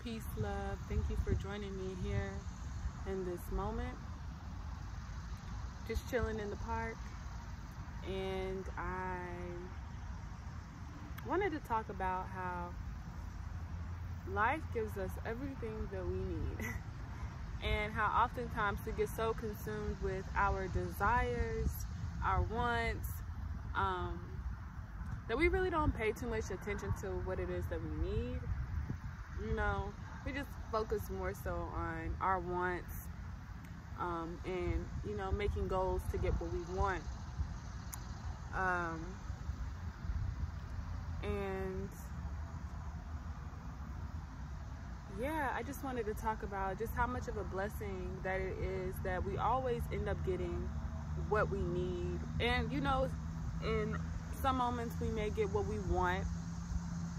Peace, love. Thank you for joining me here in this moment. Just chilling in the park, and I wanted to talk about how life gives us everything that we need and how oftentimes we get so consumed with our desires, our wants, that we really don't pay too much attention to what it is that we need. You know, we just focus more so on our wants, and, you know, making goals to get what we want. And yeah, I just wanted to talk about just how much of a blessing that it is that we always end up getting what we need. And, you know, in some moments we may get what we want,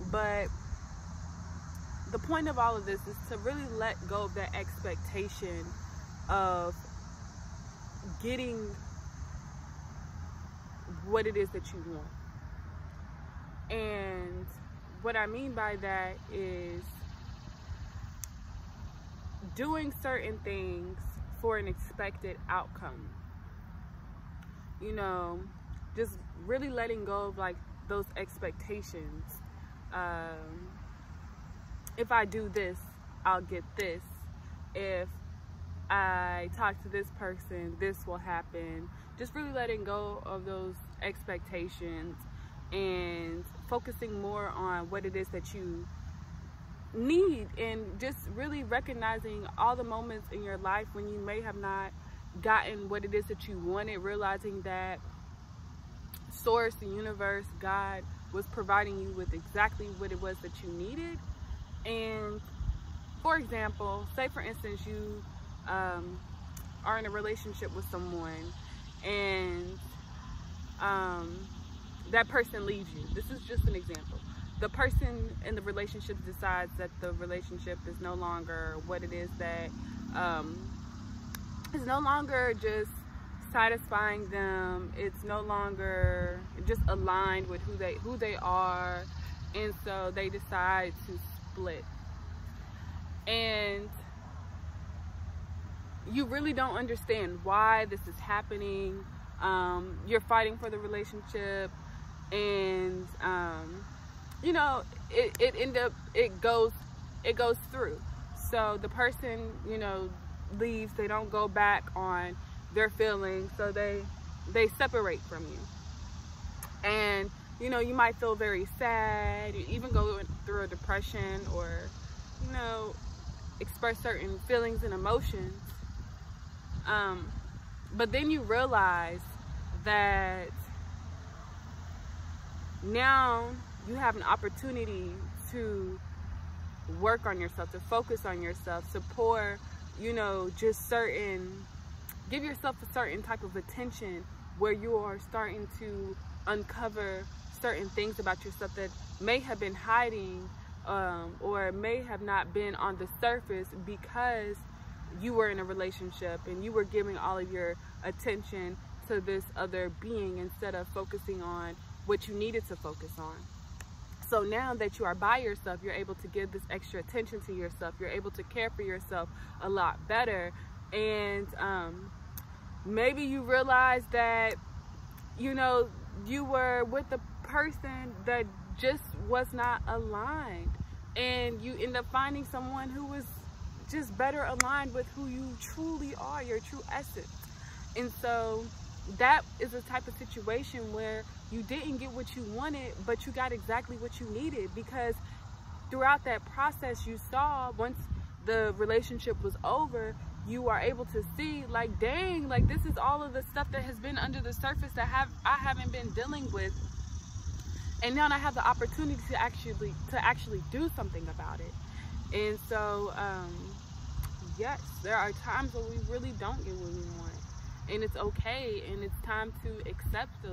but the point of all of this is to really let go of that expectation of getting what it is that you want. And what I mean by that is doing certain things for an expected outcome. You know, just really letting go of like those expectations. If I do this, I'll get this. If I talk to this person, this will happen. Just really letting go of those expectations and focusing more on what it is that you need, and just really recognizing all the moments in your life when you may have not gotten what it is that you wanted, realizing that Source, the universe, God was providing you with exactly what it was that you needed. And for example, say for instance you are in a relationship with someone, and that person leaves you. This is just an example. The person in the relationship decides that the relationship is no longer what it is that is no longer just satisfying them. It's no longer just aligned with who they are, and so they decide to split. And you really don't understand why this is happening. You're fighting for the relationship, and you know, it goes through. So the person, you know, leaves. They don't go back on their feelings, so they separate from you. And you know, you might feel very sad, you even go through a depression, or, you know, express certain feelings and emotions. But then you realize that now you have an opportunity to work on yourself, to focus on yourself, to pour, you know, just give yourself a certain type of attention where you are starting to uncover certain things about yourself that may have been hiding, or may have not been on the surface because you were in a relationship and you were giving all of your attention to this other being instead of focusing on what you needed to focus on. So now that you are by yourself, you're able to give this extra attention to yourself. You're able to care for yourself a lot better. And maybe you realize that, you know, you were with a person that just was not aligned, and you end up finding someone who was just better aligned with who you truly are, your true essence. And so that is a type of situation where you didn't get what you wanted, but you got exactly what you needed, because throughout that process you saw, once the relationship was over, you are able to see, like, dang, like, this is all of the stuff that has been under the surface that I haven't been dealing with, and now I have the opportunity to actually do something about it. And so yes, there are times when we really don't get what we want, and it's okay, and it's time to accept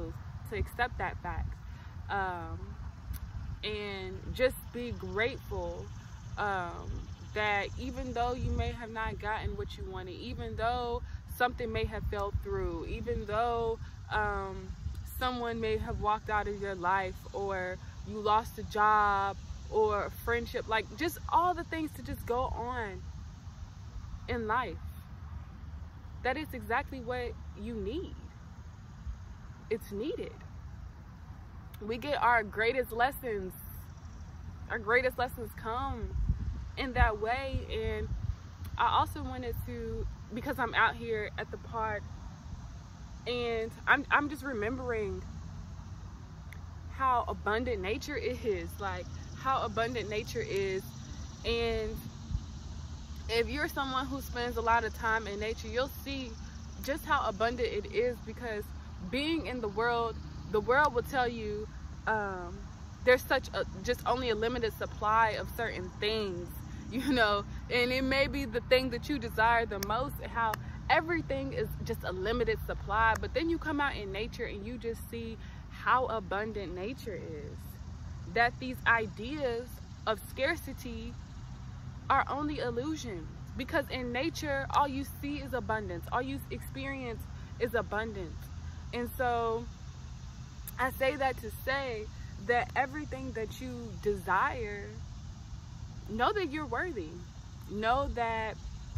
that fact, and just be grateful that even though you may have not gotten what you wanted, even though something may have fell through, even though someone may have walked out of your life, or you lost a job, or friendship, like just all the things to just go on in life. That is exactly what you need. It's needed. We get our greatest lessons. Our greatest lessons come in that way. And I also wanted to, because I'm out here at the park and I'm just remembering how abundant nature is, like how abundant nature is. And if you're someone who spends a lot of time in nature, you'll see just how abundant it is, because being in the world will tell you there's such a, just only a limited supply of certain things, you know, and it may be the thing that you desire the most, how everything is just a limited supply. But then you come out in nature and you just see how abundant nature is, that these ideas of scarcity are only illusions, because in nature all you see is abundance, all you experience is abundance. And so I say that to say that everything that you desire, know that you're worthy. Know that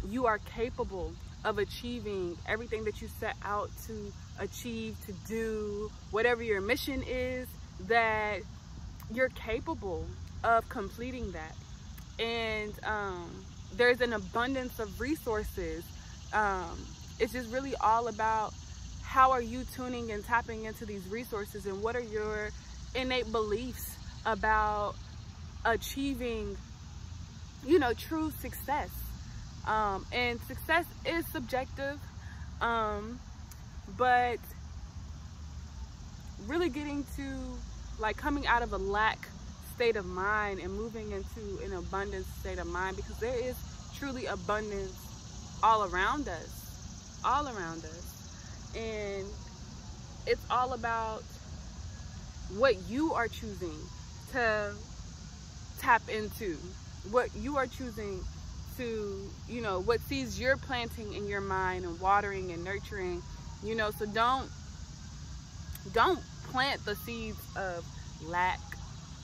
you are capable of achieving everything that you set out to achieve, to do, whatever your mission is, that you're capable of completing that. And there's an abundance of resources. It's just really all about how are you tuning and tapping into these resources, and what are your innate beliefs about achieving, you know, true success. And success is subjective, but really getting to like coming out of a lack state of mind and moving into an abundance state of mind, because there is truly abundance all around us, and it's all about what you are choosing to tap into, what you are choosing to, you know, what seeds you're planting in your mind and watering and nurturing, you know. So don't plant the seeds of lack,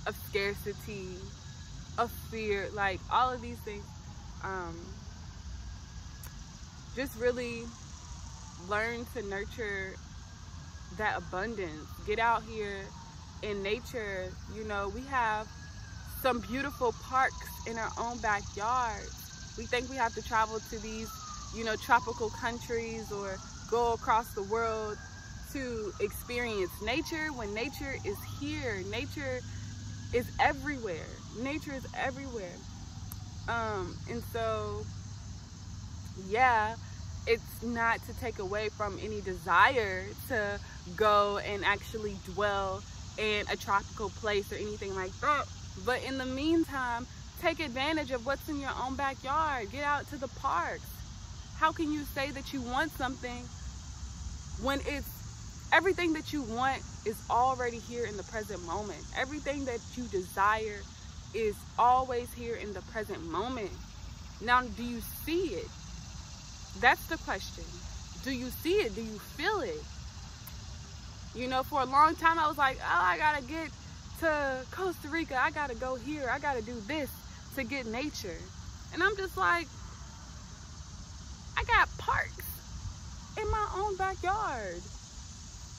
of scarcity, of fear, like all of these things. Just really learn to nurture that abundance. Get out here in nature. You know, we have some beautiful parks in our own backyards. We think we have to travel to these, you know, tropical countries or go across the world to experience nature, when nature is here. Nature is everywhere. Nature is everywhere. And so, yeah, it's not to take away from any desire to go and actually dwell in a tropical place or anything like that. But in the meantime, take advantage of what's in your own backyard. Get out to the parks. How can you say that you want something when it's everything that you want is already here in the present moment? Everything that you desire is always here in the present moment. Now, do you see it? That's the question. Do you see it? Do you feel it? You know, for a long time I was like, oh, I gotta get to Costa Rica, I gotta go here, I gotta do this to get nature. And I'm just like, I got parks in my own backyard.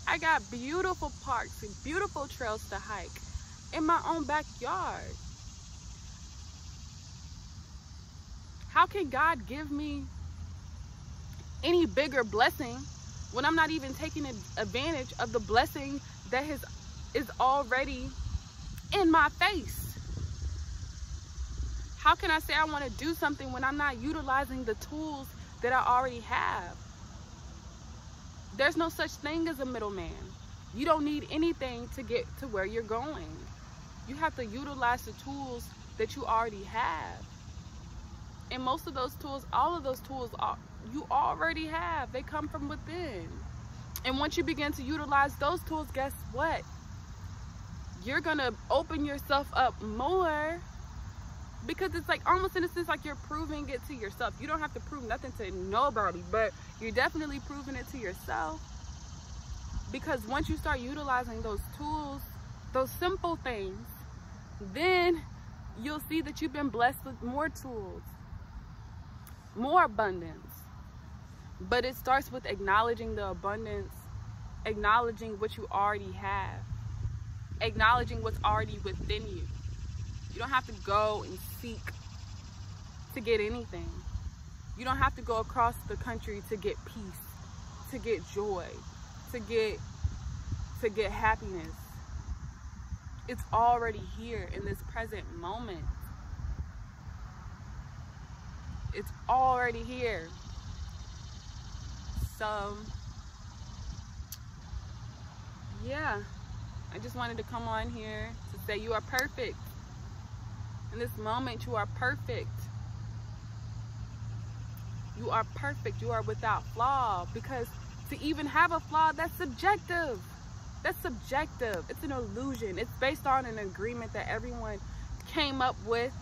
I got beautiful parks and beautiful trails to hike in my own backyard. How can God give me any bigger blessing when I'm not even taking advantage of the blessing that is already in my face? How can I say I want to do something when I'm not utilizing the tools that I already have? There's no such thing as a middleman. You don't need anything to get to where you're going. You have to utilize the tools that you already have. And most of those tools, all of those tools you already have. They come from within. And once you begin to utilize those tools, guess what? You're gonna open yourself up more, because it's like almost in a sense like you're proving it to yourself. You don't have to prove nothing to nobody, but you're definitely proving it to yourself. Because once you start utilizing those tools, those simple things, then you'll see that you've been blessed with more tools, more abundance. But it starts with acknowledging the abundance, acknowledging what you already have, acknowledging what's already within you. You don't have to go and seek to get anything. You don't have to go across the country to get peace, to get joy, to get happiness. It's already here in this present moment. It's already here. So, yeah, I just wanted to come on here to say you are perfect. In this moment, you are perfect. You are perfect. You are without flaw. Because to even have a flaw, that's subjective. That's subjective. It's an illusion. It's based on an agreement that everyone came up with.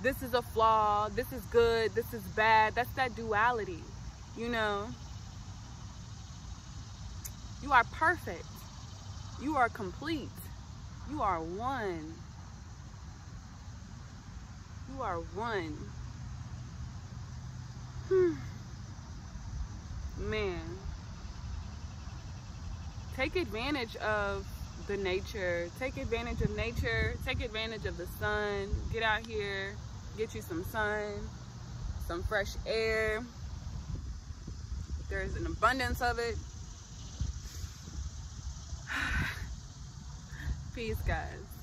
This is a flaw. This is good. This is bad. That's that duality, you know. You are perfect. You are complete. You are one. You are one. Man. Take advantage of the nature. Take advantage of nature. Take advantage of the sun. Get out here. Get you some sun. Some fresh air. There's an abundance of it. Peace, guys.